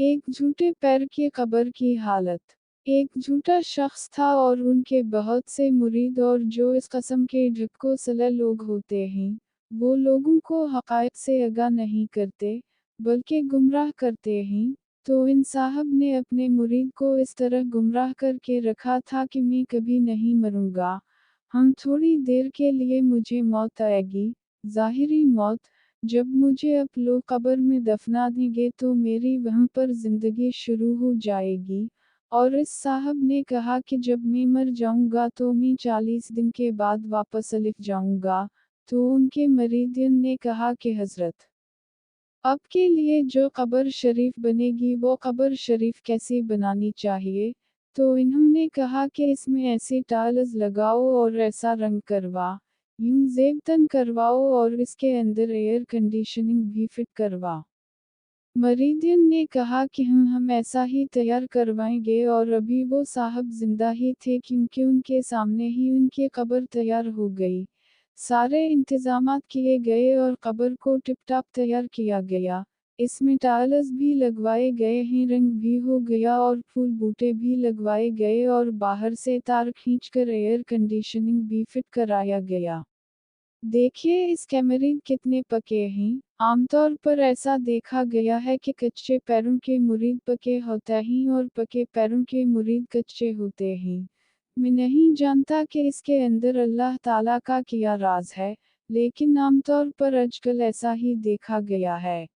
एक झूठे पैर की कब्र की हालत। एक झूठा शख्स था और उनके बहुत से मुरीद, और जो इस कस्म के ढक्को सले लोग होते हैं, वो लोगों को हक़ाइक़ से आगाह नहीं करते, बल्कि गुमराह करते हैं। तो इन साहब ने अपने मुरीद को इस तरह गुमराह करके रखा था कि मैं कभी नहीं मरूंगा, हम थोड़ी देर के लिए मुझे मौत आएगी, ज़ाहिरी मौत। जब मुझे आप लोग कब्र में दफना देंगे तो मेरी वहाँ पर ज़िंदगी शुरू हो जाएगी। और इस साहब ने कहा कि जब मैं मर जाऊंगा तो मैं 40 दिन के बाद वापस लिख जाऊंगा। तो उनके मरीदिन ने कहा कि हज़रत, अब के लिए जो कब्र शरीफ बनेगी वो कब्र शरीफ कैसी बनानी चाहिए? तो इन्होंने कहा कि इसमें ऐसे टाइल्स लगाओ और ऐसा रंग करवा, यूं ज़ेबतन करवाओ और इसके अंदर एयर कंडीशनिंग भी फिट करवा। मरीदिन ने कहा कि हम ऐसा ही तैयार करवाएंगे, और अभी वो साहब जिंदा ही थे क्योंकि उनके सामने ही उनकी कब्र तैयार हो गई। सारे इंतजामात किए गए और कब्र को टिप-टाप तैयार किया गया। इसमें टाइल्स भी लगवाए गए हैं, रंग भी हो गया और फूल बूटे भी लगवाए गए और बाहर से तार खींचकर एयर कंडीशनिंग भी फिट कराया गया। देखिए इस कैमरे कितने पके हैं। आमतौर पर ऐसा देखा गया है कि कच्चे पैरों के मुरीद पके होते हैं और पके पैरों के मुरीद कच्चे होते हैं। मैं नहीं जानता कि इसके अंदर अल्लाह ताला का क्या राज है, लेकिन आमतौर पर आजकल ऐसा ही देखा गया है।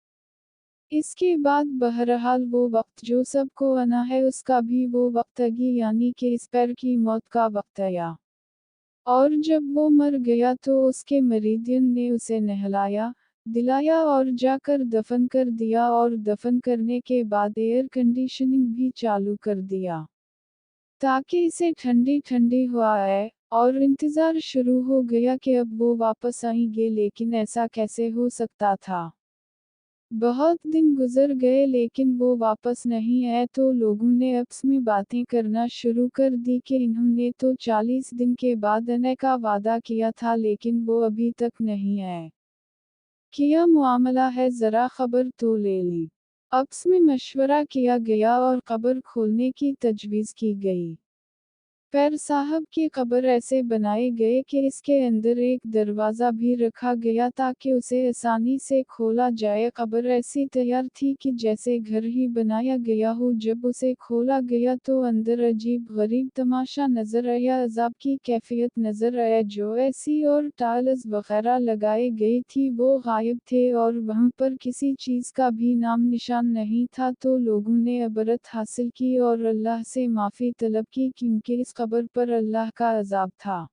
इसके बाद बहरहाल वो वक्त जो सबको आना है उसका भी वो वक्त आगी, यानी कि इस पैर की मौत का वक्त आया। और जब वो मर गया तो उसके मरीदिन ने उसे नहलाया, दिलाया और जाकर दफन कर दिया, और दफन करने के बाद एयर कंडीशनिंग भी चालू कर दिया ताकि इसे ठंडी ठंडी हवा आए। और इंतज़ार शुरू हो गया कि अब वो वापस आएंगे, लेकिन ऐसा कैसे हो सकता था। बहुत दिन गुजर गए लेकिन वो वापस नहीं आए, तो लोगों ने आपस में बातें करना शुरू कर दी कि इन्होंने तो 40 दिन के बाद आने का वादा किया था लेकिन वो अभी तक नहीं आए। क्या मामला है, ज़रा खबर तो ले ली। आपस में मशवरा किया गया और कब्र खोलने की तजवीज़ की गई। पैर साहब की कब्र ऐसे बनाए गए कि इसके अंदर एक दरवाज़ा भी रखा गया ताकि उसे आसानी से खोला जाए। कब्र ऐसी तैयार थी कि जैसे घर ही बनाया गया हो। जब उसे खोला गया तो अंदर अजीब गरीब तमाशा नज़र आया, अज़ाब की कैफियत नज़र आया। जो ऐसी और टाइल्स वगैरह लगाई गई थी वो गायब थे और वहाँ पर किसी चीज़ का भी नाम निशान नहीं था। तो लोगों ने इबरत हासिल की और अल्लाह से माफ़ी तलब की क्योंकि इस कब्र पर अल्लाह का अज़ाब था।